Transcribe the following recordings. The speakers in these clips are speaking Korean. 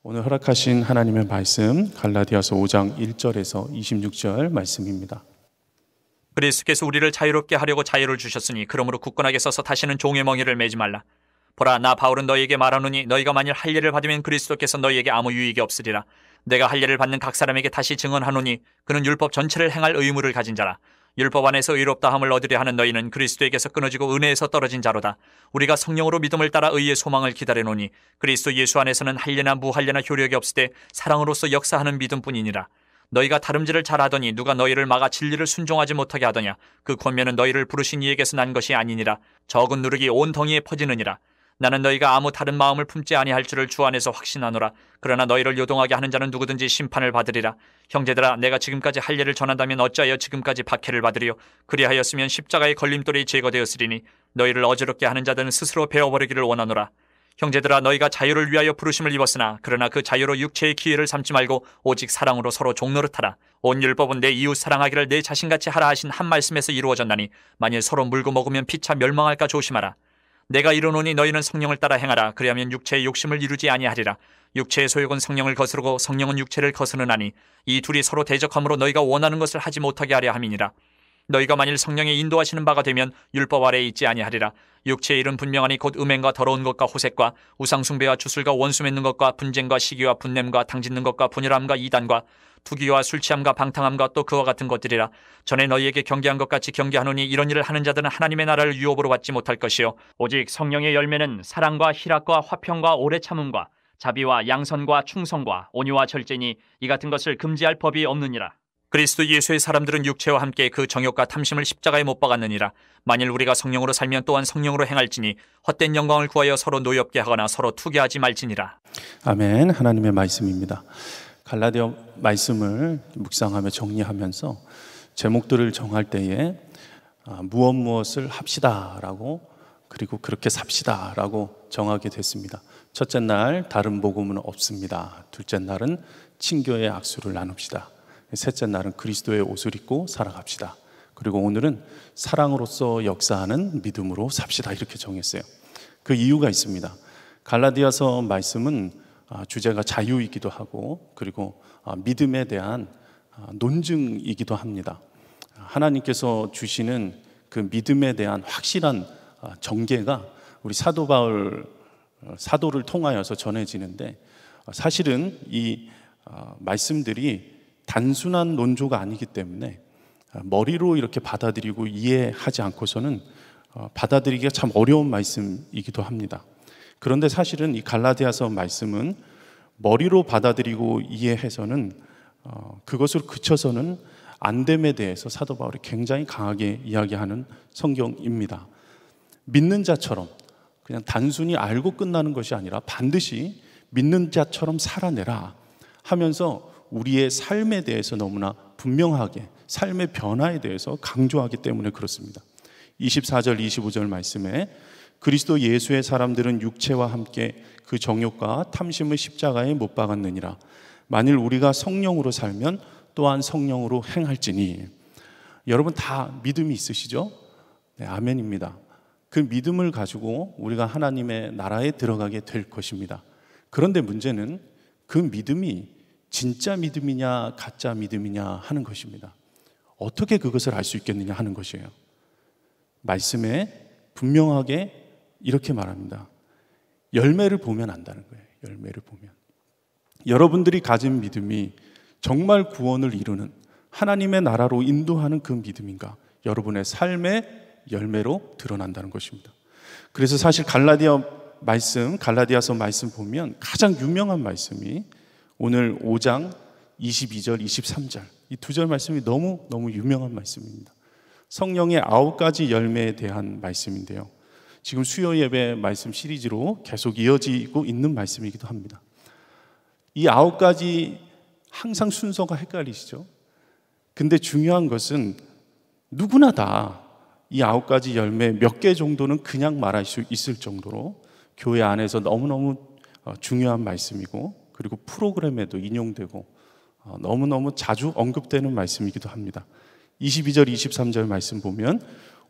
오늘 허락하신 하나님의 말씀 갈라디아서 5장 1절에서 26절 말씀입니다. 그리스도께서 우리를 자유롭게 하려고 자유를 주셨으니 그러므로 굳건하게 서서 다시는 종의 멍에를 매지 말라. 보라, 나 바울은 너희에게 말하노니 너희가 만일 할례를 받으면 그리스도께서 너희에게 아무 유익이 없으리라. 내가 할례를 받는 각 사람에게 다시 증언하노니 그는 율법 전체를 행할 의무를 가진 자라. 율법 안에서 의롭다함을 얻으려 하는 너희는 그리스도에게서 끊어지고 은혜에서 떨어진 자로다. 우리가 성령으로 믿음을 따라 의의 소망을 기다려노니 그리스도 예수 안에서는 할례나 무할례나 효력이 없으되 사랑으로서 역사하는 믿음뿐이니라. 너희가 다름질을 잘하더니 누가 너희를 막아 진리를 순종하지 못하게 하더냐. 그 권면은 너희를 부르신 이에게서 난 것이 아니니라. 적은 누룩이 온 덩이에 퍼지느니라. 나는 너희가 아무 다른 마음을 품지 아니할 줄을 주 안에서 확신하노라. 그러나 너희를 요동하게 하는 자는 누구든지 심판을 받으리라. 형제들아, 내가 지금까지 할례를 전한다면 어찌하여 지금까지 박해를 받으리요. 그리하였으면 십자가의 걸림돌이 제거되었으리니 너희를 어지럽게 하는 자들은 스스로 베어버리기를 원하노라. 형제들아, 너희가 자유를 위하여 부르심을 입었으나 그러나 그 자유로 육체의 기회를 삼지 말고 오직 사랑으로 서로 종노릇하라. 온 율법은 내 이웃 사랑하기를 내 자신같이 하라 하신 한 말씀에서 이루어졌나니 만일 서로 물고 먹으면 피차 멸망할까 조심하라. 내가 이르노니 너희는 성령을 따라 행하라. 그리하면 육체의 욕심을 이루지 아니하리라. 육체의 소욕은 성령을 거스르고 성령은 육체를 거스르나니 이 둘이 서로 대적함으로 너희가 원하는 것을 하지 못하게 하려 함이니라. 너희가 만일 성령의 인도하시는 바가 되면 율법 아래에 있지 아니하리라. 육체의 일은 분명하니 곧 음행과 더러운 것과 호색과 우상숭배와 주술과 원수 맺는 것과 분쟁과 시기와 분냄과 당짓는 것과 분열함과 이단과 투기와 술취함과 방탕함과 또 그와 같은 것들이라. 전에 너희에게 경계한 것 같이 경계하노니 이런 일을 하는 자들은 하나님의 나라를 유업으로 받지 못할 것이요 오직 성령의 열매는 사랑과 희락과 화평과 오래 참음과 자비와 양선과 충성과 온유와 절제니 이 같은 것을 금지할 법이 없느니라. 그리스도 예수의 사람들은 육체와 함께 그 정욕과 탐심을 십자가에 못 박았느니라. 만일 우리가 성령으로 살면 또한 성령으로 행할지니 헛된 영광을 구하여 서로 노엽게 하거나 서로 투기하지 말지니라. 아멘. 하나님의 말씀입니다. 갈라디아 말씀을 묵상하며 정리하면서 제목들을 정할 때에 무엇을 합시다라고 그리고 그렇게 삽시다라고 정하게 됐습니다. 첫째 날 다른 복음은 없습니다. 둘째 날은 친교의 악수를 나눕시다. 셋째 날은 그리스도의 옷을 입고 살아갑시다. 그리고 오늘은 사랑으로서 역사하는 믿음으로 삽시다. 이렇게 정했어요. 그 이유가 있습니다. 갈라디아서 말씀은 주제가 자유이기도 하고 그리고 믿음에 대한 논증이기도 합니다. 하나님께서 주시는 그 믿음에 대한 확실한 전개가 우리 사도 바울 사도를 통하여서 전해지는데 사실은 이 말씀들이 단순한 논조가 아니기 때문에 머리로 이렇게 받아들이고 이해하지 않고서는 받아들이기가 참 어려운 말씀이기도 합니다. 그런데 사실은 이 갈라디아서 말씀은 머리로 받아들이고 이해해서는 그것을 그쳐서는 안 됨에 대해서 사도 바울이 굉장히 강하게 이야기하는 성경입니다. 믿는 자처럼 그냥 단순히 알고 끝나는 것이 아니라 반드시 믿는 자처럼 살아내라 하면서 우리의 삶에 대해서 너무나 분명하게 삶의 변화에 대해서 강조하기 때문에 그렇습니다. 24절 25절 말씀에 그리스도 예수의 사람들은 육체와 함께 그 정욕과 탐심을 십자가에 못 박았느니라. 만일 우리가 성령으로 살면 또한 성령으로 행할지니. 여러분 다 믿음이 있으시죠? 네, 아멘입니다. 그 믿음을 가지고 우리가 하나님의 나라에 들어가게 될 것입니다. 그런데 문제는 그 믿음이 진짜 믿음이냐 가짜 믿음이냐 하는 것입니다. 어떻게 그것을 알 수 있겠느냐 하는 것이에요. 말씀에 분명하게 이렇게 말합니다. 열매를 보면 안다는 거예요. 열매를 보면. 여러분들이 가진 믿음이 정말 구원을 이루는 하나님의 나라로 인도하는 그 믿음인가? 여러분의 삶의 열매로 드러난다는 것입니다. 그래서 사실 갈라디아서 말씀 보면 가장 유명한 말씀이 오늘 5장 22절, 23절 이 두 절 말씀이 너무 유명한 말씀입니다. 성령의 9가지 열매에 대한 말씀인데요. 지금 수요 예배 말씀 시리즈로 계속 이어지고 있는 말씀이기도 합니다. 이 9가지 항상 순서가 헷갈리시죠? 근데 중요한 것은 누구나 다 이 9가지 열매 몇 개 정도는 그냥 말할 수 있을 정도로 교회 안에서 너무너무 중요한 말씀이고 그리고 프로그램에도 인용되고 너무너무 자주 언급되는 말씀이기도 합니다. 22절 23절 말씀 보면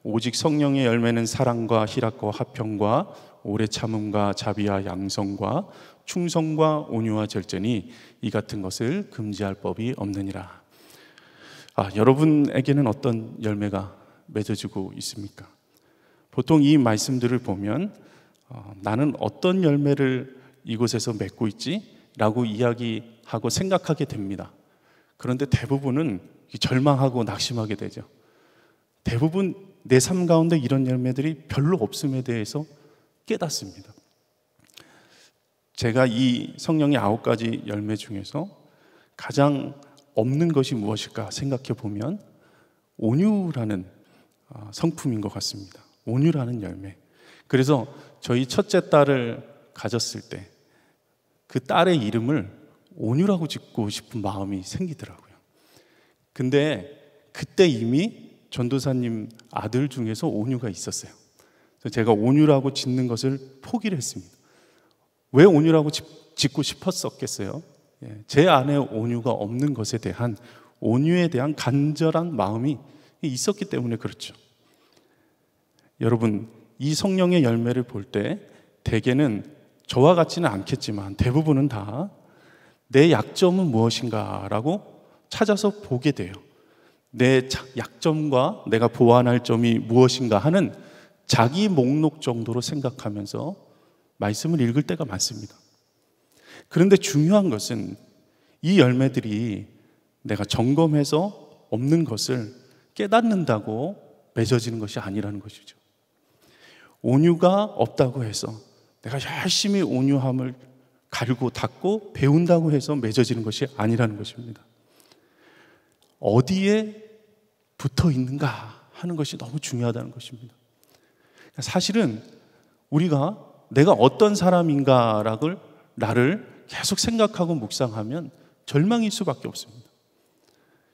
오직 성령의 열매는 사랑과 희락과 화평과 오래 참음과 자비와 양성과 충성과 온유와 절제니 이 같은 것을 금지할 법이 없느니라. 여러분에게는 어떤 열매가 맺어지고 있습니까? 보통 이 말씀들을 보면 나는 어떤 열매를 이곳에서 맺고 있지? 라고 이야기하고 생각하게 됩니다. 그런데 대부분은 절망하고 낙심하게 되죠. 대부분 내 삶 가운데 이런 열매들이 별로 없음에 대해서 깨닫습니다. 제가 이 성령의 9가지 열매 중에서 가장 없는 것이 무엇일까 생각해 보면 온유라는 성품인 것 같습니다. 온유라는 열매. 그래서 저희 첫째 딸을 가졌을 때 그 딸의 이름을 온유라고 짓고 싶은 마음이 생기더라고요. 근데 그때 이미 전도사님 아들 중에서 온유가 있었어요. 그래서 제가 온유라고 짓는 것을 포기를 했습니다. 왜 온유라고 짓고 싶었었겠어요? 제 안에 온유가 없는 것에 대한 온유에 대한 간절한 마음이 있었기 때문에 그렇죠. 여러분, 이 성령의 열매를 볼 때 대개는 저와 같지는 않겠지만 대부분은 다 내 약점은 무엇인가라고 찾아서 보게 돼요. 내 약점과 내가 보완할 점이 무엇인가 하는 자기 목록 정도로 생각하면서 말씀을 읽을 때가 많습니다. 그런데 중요한 것은 이 열매들이 내가 점검해서 없는 것을 깨닫는다고 맺어지는 것이 아니라는 것이죠. 온유가 없다고 해서 내가 열심히 온유함을 갈고 닦고 배운다고 해서 맺어지는 것이 아니라는 것입니다. 어디에 붙어 있는가 하는 것이 너무 중요하다는 것입니다. 사실은 우리가 내가 어떤 사람인가를 나를 계속 생각하고 묵상하면 절망일 수밖에 없습니다.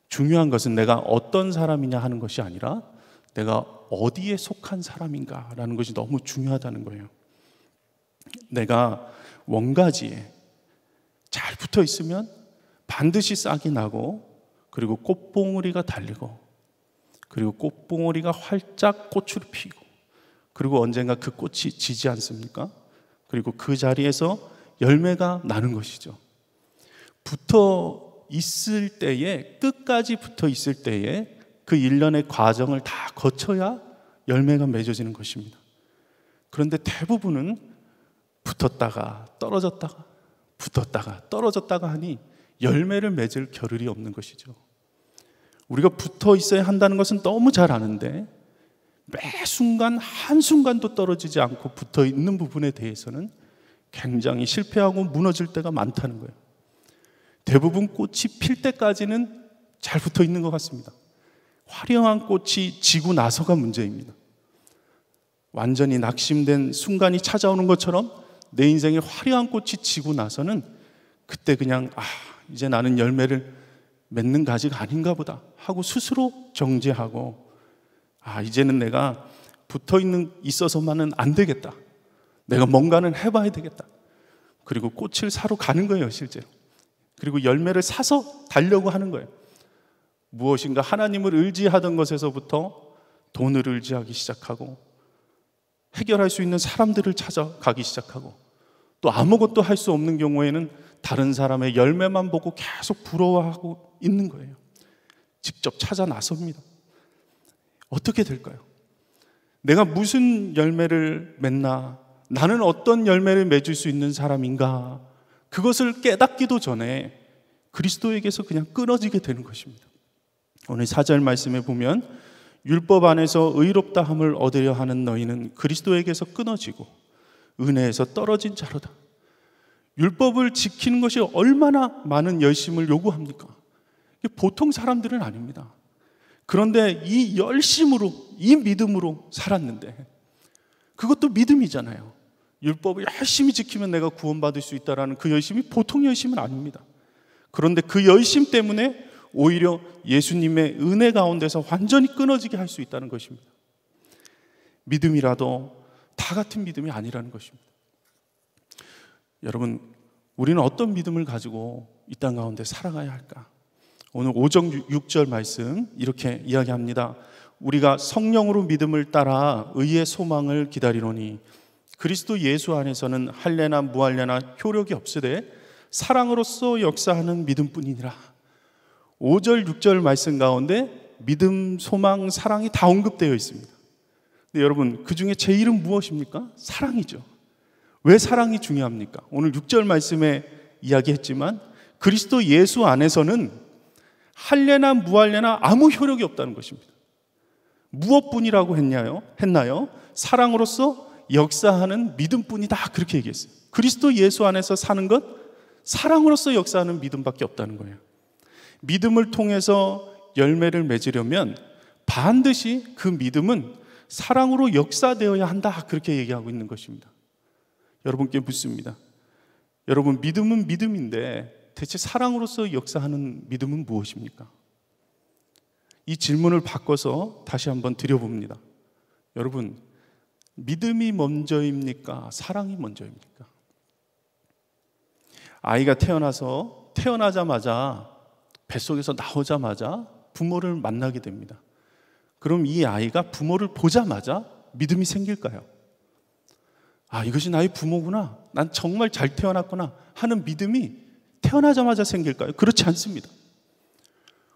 중요한 것은 내가 어떤 사람이냐 하는 것이 아니라 내가 어디에 속한 사람인가라는 것이 너무 중요하다는 거예요. 내가 원가지에 잘 붙어 있으면 반드시 싹이 나고, 그리고 꽃봉오리가 달리고, 그리고 꽃봉오리가 활짝 꽃을 피고, 그리고 언젠가 그 꽃이 지지 않습니까? 그리고 그 자리에서 열매가 나는 것이죠. 붙어 있을 때에, 끝까지 붙어 있을 때에 그 일련의 과정을 다 거쳐야 열매가 맺어지는 것입니다. 그런데 대부분은 붙었다가 떨어졌다가 붙었다가 떨어졌다가 하니 열매를 맺을 겨를이 없는 것이죠. 우리가 붙어 있어야 한다는 것은 너무 잘 아는데 매 순간 한순간도 떨어지지 않고 붙어 있는 부분에 대해서는 굉장히 실패하고 무너질 때가 많다는 거예요. 대부분 꽃이 필 때까지는 잘 붙어 있는 것 같습니다. 화려한 꽃이 지고 나서가 문제입니다. 완전히 낙심된 순간이 찾아오는 것처럼 내 인생에 화려한 꽃이 지고 나서는 그때 그냥 이제 나는 열매를 맺는 가지가 아닌가 보다 하고 스스로 정죄하고 이제는 내가 붙어 있어서만은 안 되겠다. 내가 뭔가는 해봐야 되겠다. 그리고 꽃을 사러 가는 거예요, 실제로. 그리고 열매를 사서 달려고 하는 거예요. 무엇인가 하나님을 의지하던 것에서부터 돈을 의지하기 시작하고, 해결할 수 있는 사람들을 찾아가기 시작하고, 또 아무것도 할 수 없는 경우에는 다른 사람의 열매만 보고 계속 부러워하고 있는 거예요. 직접 찾아 나섭니다. 어떻게 될까요? 내가 무슨 열매를 맺나, 나는 어떤 열매를 맺을 수 있는 사람인가, 그것을 깨닫기도 전에 그리스도에게서 그냥 끊어지게 되는 것입니다. 오늘 4절 말씀에 보면 율법 안에서 의롭다함을 얻으려 하는 너희는 그리스도에게서 끊어지고 은혜에서 떨어진 자로다. 율법을 지키는 것이 얼마나 많은 열심을 요구합니까? 보통 사람들은 아닙니다. 그런데 이 열심으로, 이 믿음으로 살았는데, 그것도 믿음이잖아요. 율법을 열심히 지키면 내가 구원받을 수 있다는 그 열심이 보통 열심은 아닙니다. 그런데 그 열심 때문에 오히려 예수님의 은혜 가운데서 완전히 끊어지게 할 수 있다는 것입니다. 믿음이라도 다 같은 믿음이 아니라는 것입니다. 여러분, 우리는 어떤 믿음을 가지고 이 땅 가운데 살아가야 할까? 오늘 5절 6절 말씀 이렇게 이야기합니다. 우리가 성령으로 믿음을 따라 의의 소망을 기다리노니 그리스도 예수 안에서는 할례나 무할례나 효력이 없으되 사랑으로서 역사하는 믿음뿐이니라. 5절 6절 말씀 가운데 믿음, 소망, 사랑이 다 언급되어 있습니다. 근데 여러분, 그 중에 제일은 무엇입니까? 사랑이죠. 왜 사랑이 중요합니까? 오늘 6절 말씀에 이야기했지만 그리스도 예수 안에서는 할례나 무할례나 아무 효력이 없다는 것입니다. 무엇뿐이라고 했나요? 사랑으로서 역사하는 믿음뿐이다, 그렇게 얘기했어요. 그리스도 예수 안에서 사는 것, 사랑으로서 역사하는 믿음밖에 없다는 거예요. 믿음을 통해서 열매를 맺으려면 반드시 그 믿음은 사랑으로 역사되어야 한다, 그렇게 얘기하고 있는 것입니다. 여러분께 묻습니다. 여러분, 믿음은 믿음인데 대체 사랑으로서 역사하는 믿음은 무엇입니까? 이 질문을 바꿔서 다시 한번 드려봅니다. 여러분, 믿음이 먼저입니까? 사랑이 먼저입니까? 아이가 태어나자마자 뱃속에서 나오자마자 부모를 만나게 됩니다. 그럼 이 아이가 부모를 보자마자 믿음이 생길까요? 아, 이것이 나의 부모구나, 난 정말 잘 태어났구나 하는 믿음이 태어나자마자 생길까요? 그렇지 않습니다.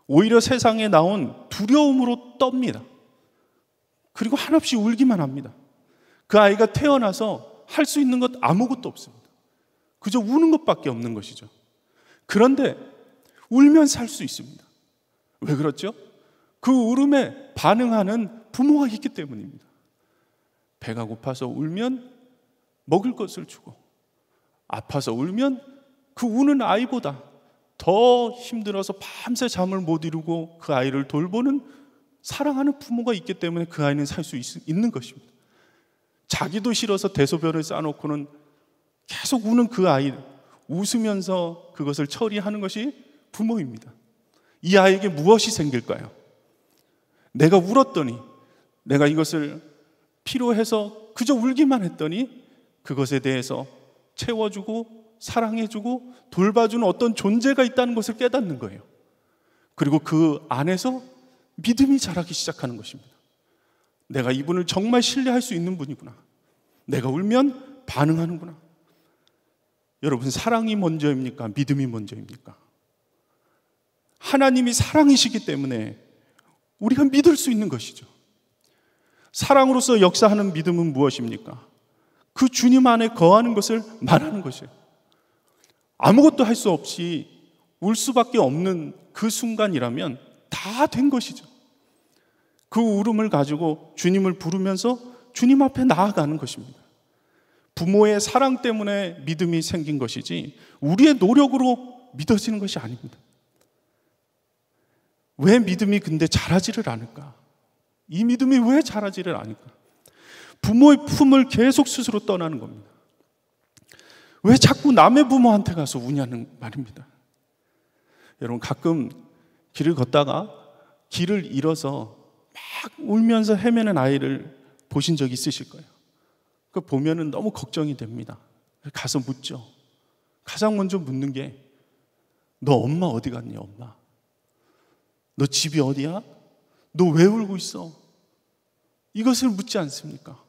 오히려 세상에 나온 두려움으로 떱니다. 그리고 한없이 울기만 합니다. 그 아이가 태어나서 할 수 있는 것 아무것도 없습니다. 그저 우는 것밖에 없는 것이죠. 그런데 울면 살 수 있습니다. 왜 그렇죠? 그 울음에 반응하는 부모가 있기 때문입니다. 배가 고파서 울면 먹을 것을 주고, 아파서 울면 그 우는 아이보다 더 힘들어서 밤새 잠을 못 이루고 그 아이를 돌보는 사랑하는 부모가 있기 때문에 그 아이는 살 수 있는 것입니다. 자기도 싫어서 대소변을 싸놓고는 계속 우는 그 아이, 웃으면서 그것을 처리하는 것이 부모입니다. 이 아이에게 무엇이 생길까요? 내가 울었더니, 내가 이것을 필요해서 그저 울기만 했더니 그것에 대해서 채워주고 사랑해주고 돌봐주는 어떤 존재가 있다는 것을 깨닫는 거예요. 그리고 그 안에서 믿음이 자라기 시작하는 것입니다. 내가 이분을 정말 신뢰할 수 있는 분이구나, 내가 울면 반응하는구나. 여러분, 사랑이 먼저입니까? 믿음이 먼저입니까? 하나님이 사랑이시기 때문에 우리가 믿을 수 있는 것이죠. 사랑으로서 역사하는 믿음은 무엇입니까? 그 주님 안에 거하는 것을 말하는 것이에요. 아무것도 할 수 없이 울 수밖에 없는 그 순간이라면 다 된 것이죠. 그 울음을 가지고 주님을 부르면서 주님 앞에 나아가는 것입니다. 부모의 사랑 때문에 믿음이 생긴 것이지 우리의 노력으로 믿어지는 것이 아닙니다. 왜 믿음이 근데 자라지를 않을까? 이 믿음이 왜 자라지를 않을까? 부모의 품을 계속 스스로 떠나는 겁니다. 왜 자꾸 남의 부모한테 가서 우냐는 말입니다. 여러분, 가끔 길을 걷다가 길을 잃어서 막 울면서 헤매는 아이를 보신 적 있으실 거예요. 그 보면은 너무 걱정이 됩니다. 가서 묻죠. 가장 먼저 묻는 게, 너 엄마 어디 갔니? 엄마, 너 집이 어디야? 너 왜 울고 있어? 이것을 묻지 않습니까?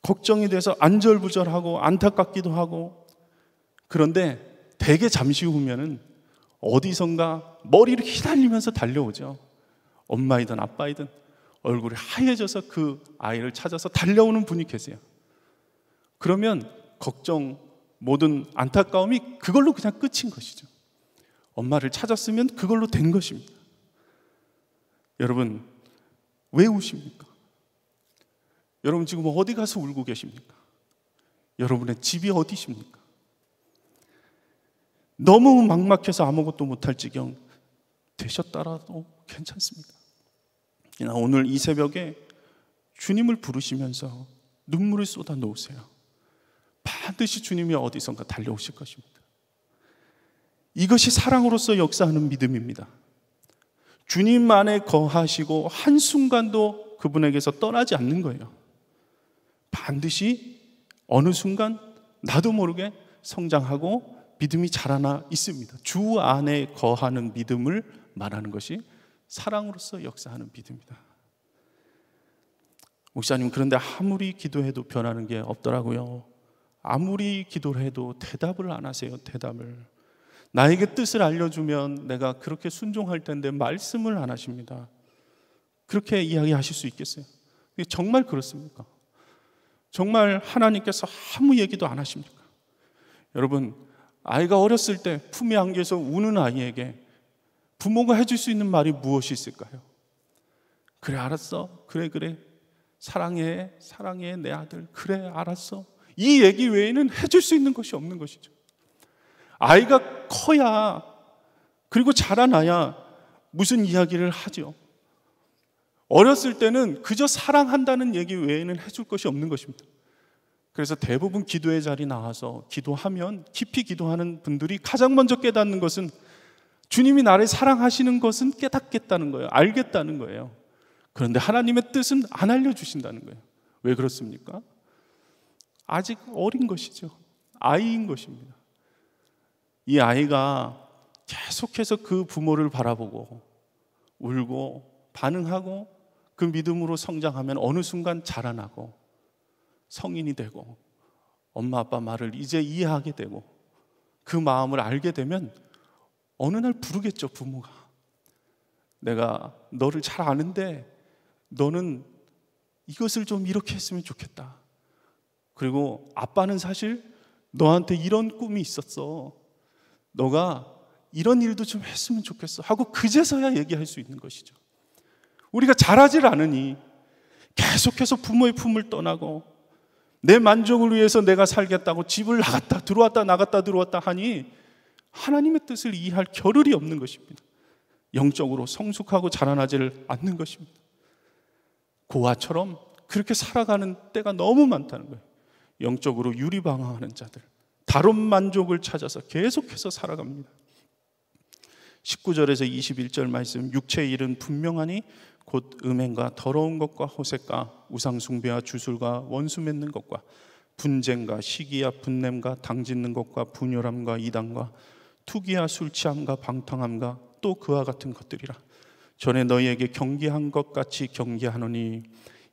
걱정이 돼서 안절부절하고 안타깝기도 하고. 그런데 대개 잠시 후면은 어디선가 머리를 휘날리면서 달려오죠. 엄마이든 아빠이든 얼굴이 하얘져서 그 아이를 찾아서 달려오는 분이 계세요. 그러면 걱정, 모든 안타까움이 그걸로 그냥 끝인 것이죠. 엄마를 찾았으면 그걸로 된 것입니다. 여러분, 왜 우십니까? 여러분, 지금 어디 가서 울고 계십니까? 여러분의 집이 어디십니까? 너무 막막해서 아무것도 못할 지경 되셨더라도 괜찮습니다. 오늘 이 새벽에 주님을 부르시면서 눈물을 쏟아 놓으세요. 반드시 주님이 어디선가 달려오실 것입니다. 이것이 사랑으로서 역사하는 믿음입니다. 주님 안에 거하시고 한순간도 그분에게서 떠나지 않는 거예요. 반드시 어느 순간 나도 모르게 성장하고 믿음이 자라나 있습니다. 주 안에 거하는 믿음을 말하는 것이 사랑으로서 역사하는 믿음이다. 목사님, 그런데 아무리 기도해도 변하는 게 없더라고요. 아무리 기도를 해도 대답을 안 하세요. 대답을. 나에게 뜻을 알려주면 내가 그렇게 순종할 텐데 말씀을 안 하십니다. 그렇게 이야기하실 수 있겠어요? 정말 그렇습니까? 정말 하나님께서 아무 얘기도 안 하십니까? 여러분, 아이가 어렸을 때 품에 안겨서 우는 아이에게 부모가 해줄 수 있는 말이 무엇이 있을까요? 그래, 알았어. 그래. 사랑해 내 아들. 그래, 알았어. 이 얘기 외에는 해줄 수 있는 것이 없는 것이죠. 아이가 커야, 그리고 자라나야 무슨 이야기를 하죠. 어렸을 때는 그저 사랑한다는 얘기 외에는 해줄 것이 없는 것입니다. 그래서 대부분 기도의 자리 나와서 기도하면, 깊이 기도하는 분들이 가장 먼저 깨닫는 것은 주님이 나를 사랑하시는 것은 깨닫겠다는 거예요. 알겠다는 거예요. 그런데 하나님의 뜻은 안 알려주신다는 거예요. 왜 그렇습니까? 아직 어린 것이죠. 아이인 것입니다. 이 아이가 계속해서 그 부모를 바라보고 울고 반응하고 그 믿음으로 성장하면 어느 순간 자라나고 성인이 되고 엄마 아빠 말을 이제 이해하게 되고 그 마음을 알게 되면 어느 날 부르겠죠. 부모가 내가 너를 잘 아는데 너는 이것을 좀 이렇게 했으면 좋겠다. 그리고 아빠는 사실 너한테 이런 꿈이 있었어. 너가 이런 일도 좀 했으면 좋겠어 하고 그제서야 얘기할 수 있는 것이죠. 우리가 잘하질 않으니 계속해서 부모의 품을 떠나고 내 만족을 위해서 내가 살겠다고 집을 나갔다 들어왔다 나갔다 들어왔다 하니 하나님의 뜻을 이해할 겨를이 없는 것입니다. 영적으로 성숙하고 자라나지를 않는 것입니다. 고아처럼 그렇게 살아가는 때가 너무 많다는 거예요. 영적으로 유리방황하는 자들, 다른 만족을 찾아서 계속해서 살아갑니다. 19절에서 21절 말씀, 육체의 일은 분명하니 곧 음행과 더러운 것과 호색과 우상숭배와 주술과 원수 맺는 것과 분쟁과 시기와 분냄과 당짓는 것과 분열함과 이단과 투기와 술취함과 방탕함과 또 그와 같은 것들이라. 전에 너희에게 경계한 것 같이 경계하노니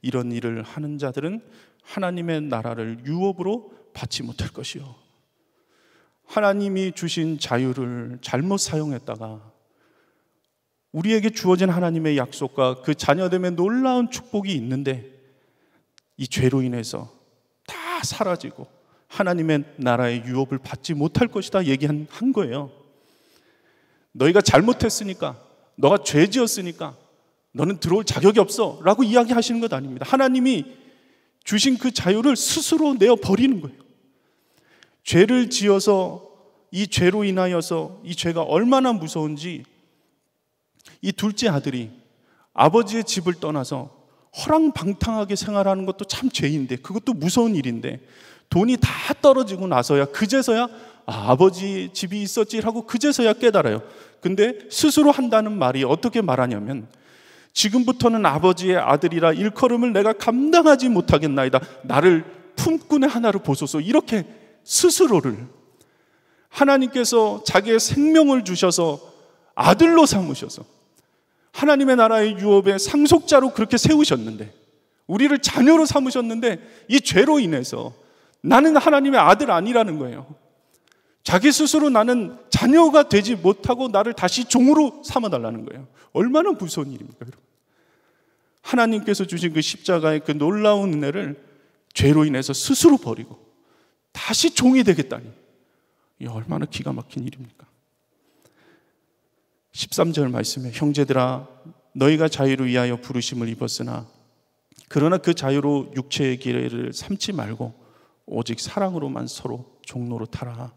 이런 일을 하는 자들은 하나님의 나라를 유업으로 받지 못할 것이요. 하나님이 주신 자유를 잘못 사용했다가 우리에게 주어진 하나님의 약속과 그 자녀됨의 놀라운 축복이 있는데 이 죄로 인해서 다 사라지고 하나님의 나라의 유업을 받지 못할 것이다 얘기한 거예요. 너희가 잘못했으니까, 너가 죄 지었으니까 너는 들어올 자격이 없어 라고 이야기하시는 것 아닙니다. 하나님이 주신 그 자유를 스스로 내어버리는 거예요. 죄를 지어서 이 죄로 인하여서 이 죄가 얼마나 무서운지 이 둘째 아들이 아버지의 집을 떠나서 허랑방탕하게 생활하는 것도 참 죄인데, 그것도 무서운 일인데 돈이 다 떨어지고 나서야 그제서야 아버지 집이 있었지 하고 그제서야 깨달아요. 근데 스스로 한다는 말이 어떻게 말하냐면 지금부터는 아버지의 아들이라 일컬음을 내가 감당하지 못하겠나이다. 나를 품꾼의 하나로 보소서. 이렇게 스스로를 하나님께서 자기의 생명을 주셔서 아들로 삼으셔서 하나님의 나라의 유업의 상속자로 그렇게 세우셨는데, 우리를 자녀로 삼으셨는데 이 죄로 인해서 나는 하나님의 아들 아니라는 거예요. 자기 스스로 나는 자녀가 되지 못하고 나를 다시 종으로 삼아달라는 거예요. 얼마나 무서운 일입니까, 여러분? 하나님께서 주신 그 십자가의 그 놀라운 은혜를 죄로 인해서 스스로 버리고 다시 종이 되겠다니, 이 얼마나 기가 막힌 일입니까? 13절 말씀에 형제들아 너희가 자유를 위하여 부르심을 입었으나 그러나 그 자유로 육체의 길을 삼지 말고 오직 사랑으로만 서로 종로로 타라.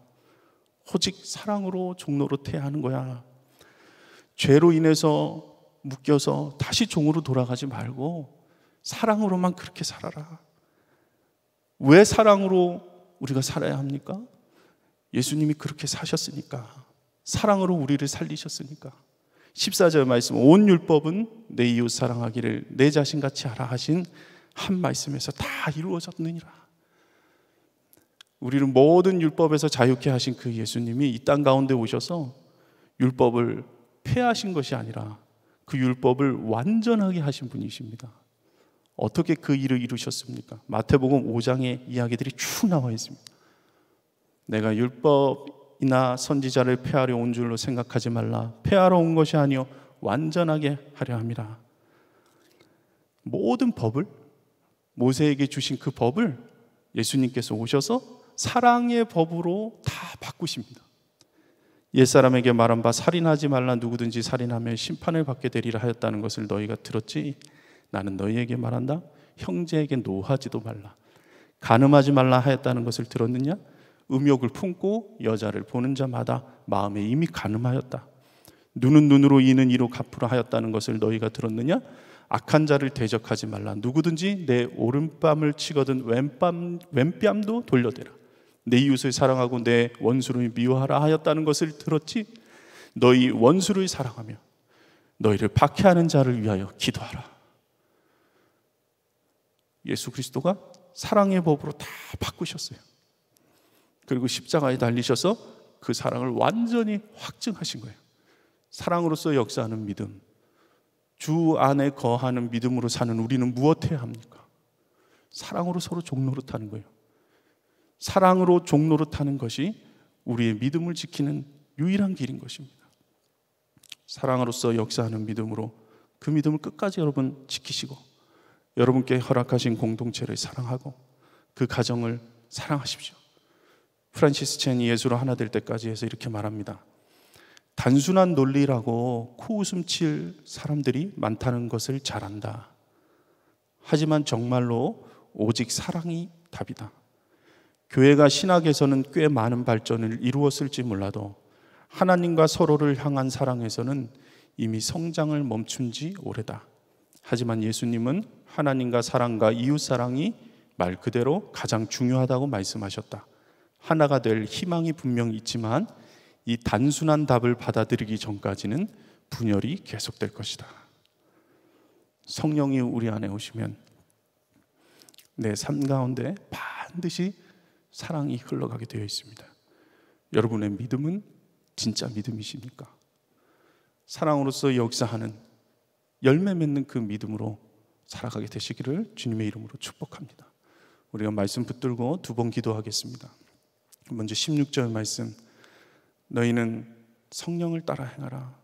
오직 사랑으로 종로로 태야 하는 거야. 죄로 인해서 묶여서 다시 종으로 돌아가지 말고 사랑으로만 그렇게 살아라. 왜 사랑으로 우리가 살아야 합니까? 예수님이 그렇게 사셨으니까, 사랑으로 우리를 살리셨으니까. 14절 말씀, 온 율법은 내 이웃 사랑하기를 내 자신같이 하라 하신 한 말씀에서 다 이루어졌느니라. 우리를 모든 율법에서 자유케 하신 그 예수님이 이 땅 가운데 오셔서 율법을 폐하신 것이 아니라 그 율법을 완전하게 하신 분이십니다. 어떻게 그 일을 이루셨습니까? 마태복음 5장의 이야기들이 쭉 나와 있습니다. 내가 율법이나 선지자를 폐하려 온 줄로 생각하지 말라. 폐하러 온 것이 아니요 완전하게 하려 함이라. 모든 법을, 모세에게 주신 그 법을 예수님께서 오셔서 사랑의 법으로 다 바꾸십니다. 옛사람에게 말한 바 살인하지 말라. 누구든지 살인하면 심판을 받게 되리라 하였다는 것을 너희가 들었지. 나는 너희에게 말한다. 형제에게 노하지도 말라. 간음하지 말라 하였다는 것을 들었느냐? 음욕을 품고 여자를 보는 자마다 마음에 이미 간음하였다. 눈은 눈으로 이는 이로 갚으라 하였다는 것을 너희가 들었느냐? 악한 자를 대적하지 말라. 누구든지 내 오른뺨을 치거든 왼뺨도 돌려대라. 내 이웃을 사랑하고 내 원수를 미워하라 하였다는 것을 들었지. 너희 원수를 사랑하며 너희를 박해하는 자를 위하여 기도하라. 예수 그리스도가 사랑의 법으로 다 바꾸셨어요. 그리고 십자가에 달리셔서 그 사랑을 완전히 확증하신 거예요. 사랑으로서 역사하는 믿음, 주 안에 거하는 믿음으로 사는 우리는 무엇해야 합니까? 사랑으로 서로 종노릇하는 거예요. 사랑으로 종노릇하는 것이 우리의 믿음을 지키는 유일한 길인 것입니다. 사랑으로서 역사하는 믿음으로 그 믿음을 끝까지 여러분 지키시고 여러분께 허락하신 공동체를 사랑하고 그 가정을 사랑하십시오. 프란시스 첸이 예수로 하나 될 때까지 해서 이렇게 말합니다. 단순한 논리라고 코웃음 칠 사람들이 많다는 것을 잘 안다. 하지만 정말로 오직 사랑이 답이다. 교회가 신학에서는 꽤 많은 발전을 이루었을지 몰라도 하나님과 서로를 향한 사랑에서는 이미 성장을 멈춘 지 오래다. 하지만 예수님은 하나님과 사랑과 이웃 사랑이 말 그대로 가장 중요하다고 말씀하셨다. 하나가 될 희망이 분명히 있지만 이 단순한 답을 받아들이기 전까지는 분열이 계속될 것이다. 성령이 우리 안에 오시면 내 삶 가운데 반드시 사랑이 흘러가게 되어 있습니다. 여러분의 믿음은 진짜 믿음이십니까? 사랑으로서 역사하는 열매 맺는 그 믿음으로 살아가게 되시기를 주님의 이름으로 축복합니다. 우리가 말씀 붙들고 두 번 기도하겠습니다. 먼저 16절 말씀, 너희는 성령을 따라 행하라.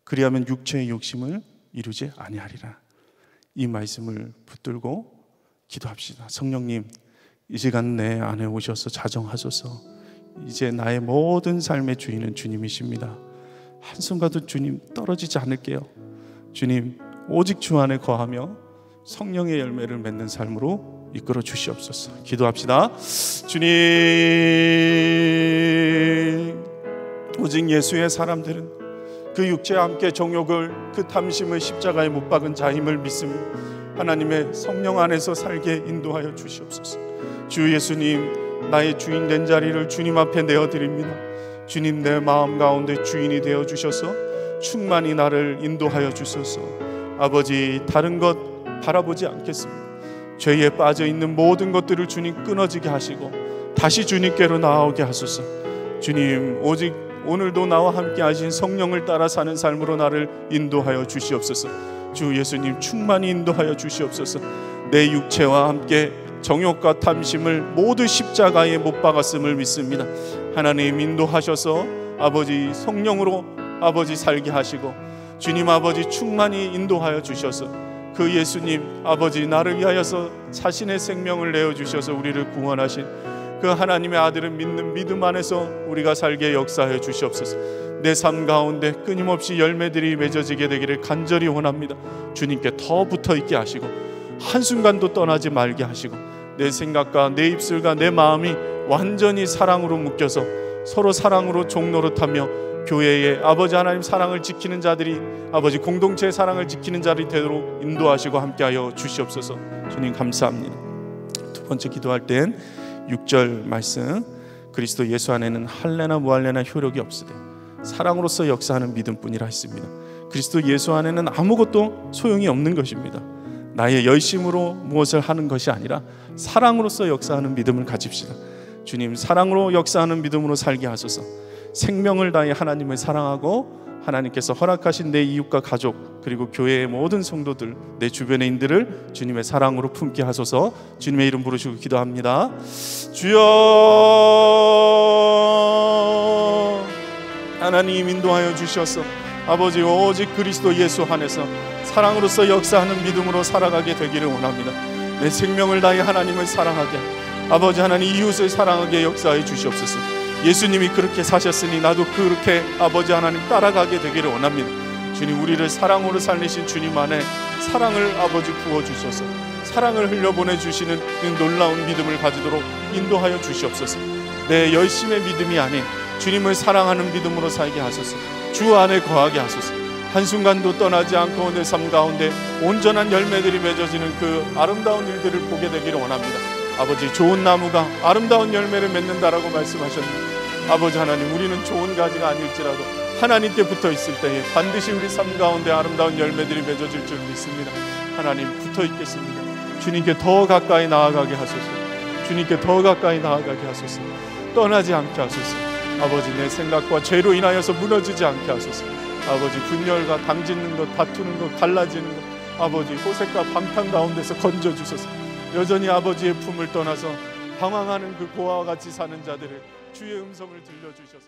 그리하면 육체의 욕심을 이루지 아니하리라. 이 말씀을 붙들고 기도합시다. 성령님, 이 시간 내 안에 오셔서 자정하소서. 이제 나의 모든 삶의 주인은 주님이십니다. 한순간도 주님 떨어지지 않을게요. 주님, 오직 주 안에 거하며 성령의 열매를 맺는 삶으로 이끌어 주시옵소서. 기도합시다. 주님, 오직 예수의 사람들은 그 육체와 함께 정욕을, 그 탐심을 십자가에 못 박은 자임을 믿습니다. 하나님의 성령 안에서 살게 인도하여 주시옵소서. 주 예수님, 나의 주인 된 자리를 주님 앞에 내어드립니다. 주님, 내 마음 가운데 주인이 되어 주셔서 충만히 나를 인도하여 주소서. 아버지, 다른 것 바라보지 않겠습니다. 죄에 빠져있는 모든 것들을 주님 끊어지게 하시고 다시 주님께로 나아오게 하소서. 주님, 오직 오늘도 나와 함께 하신 성령을 따라 사는 삶으로 나를 인도하여 주시옵소서. 주 예수님, 충만히 인도하여 주시옵소서. 내 육체와 함께 정욕과 탐심을 모두 십자가에 못 박았음을 믿습니다. 하나님, 인도하셔서 아버지 성령으로 아버지 살게 하시고 주님 아버지 충만히 인도하여 주셔서 그 예수님 아버지 나를 위하여서 자신의 생명을 내어주셔서 우리를 구원하신 그 하나님의 아들을 믿는 믿음 안에서 우리가 살게 역사하여 주시옵소서. 내 삶 가운데 끊임없이 열매들이 맺어지게 되기를 간절히 원합니다. 주님께 더 붙어있게 하시고 한순간도 떠나지 말게 하시고 내 생각과 내 입술과 내 마음이 완전히 사랑으로 묶여서 서로 사랑으로 종노릇하며 교회의 아버지 하나님 사랑을 지키는 자들이 아버지 공동체의 사랑을 지키는 자들이 되도록 인도하시고 함께하여 주시옵소서. 주님 감사합니다. 두 번째 기도할 땐 6절 말씀, 그리스도 예수 안에는 할례나 무할례나 효력이 없으되 사랑으로서 역사하는 믿음뿐이라 했습니다. 그리스도 예수 안에는 아무것도 소용이 없는 것입니다. 나의 열심으로 무엇을 하는 것이 아니라 사랑으로서 역사하는 믿음을 가집시다. 주님, 사랑으로 역사하는 믿음으로 살게 하소서. 생명을 다해 하나님을 사랑하고 하나님께서 허락하신 내 이웃과 가족, 그리고 교회의 모든 성도들, 내 주변의 인들을 주님의 사랑으로 품게 하소서. 주님의 이름 부르시고 기도합니다. 주여, 하나님 인도하여 주셔서 아버지, 오직 그리스도 예수 안에서 사랑으로서 역사하는 믿음으로 살아가게 되기를 원합니다. 내 생명을 다해 하나님을 사랑하게, 아버지 하나님 이웃을 사랑하게 역사해 주시옵소서. 예수님이 그렇게 사셨으니 나도 그렇게 아버지 하나님 따라가게 되기를 원합니다. 주님, 우리를 사랑으로 살리신 주님 안에 사랑을 아버지 부어주셔서 사랑을 흘려보내주시는 그 놀라운 믿음을 가지도록 인도하여 주시옵소서. 내 열심의 믿음이 아닌 주님을 사랑하는 믿음으로 살게 하소서. 주 안에 거하게 하소서. 한순간도 떠나지 않고 내 삶 가운데 온전한 열매들이 맺어지는 그 아름다운 일들을 보게 되기를 원합니다. 아버지, 좋은 나무가 아름다운 열매를 맺는다라고 말씀하셨는데 아버지 하나님, 우리는 좋은 가지가 아닐지라도 하나님께 붙어 있을 때에 반드시 우리 삶 가운데 아름다운 열매들이 맺어질 줄 믿습니다. 하나님, 붙어 있겠습니다. 주님께 더 가까이 나아가게 하소서. 주님께 더 가까이 나아가게 하소서. 떠나지 않게 하소서. 아버지, 내 생각과 죄로 인하여서 무너지지 않게 하소서. 아버지, 분열과 당짓는 것, 다투는 것, 갈라지는 것, 아버지 호색과 방탕 가운데서 건져주소서. 여전히 아버지의 품을 떠나서 방황하는 그 고아와 같이 사는 자들을 주의 음성을 들려주셔서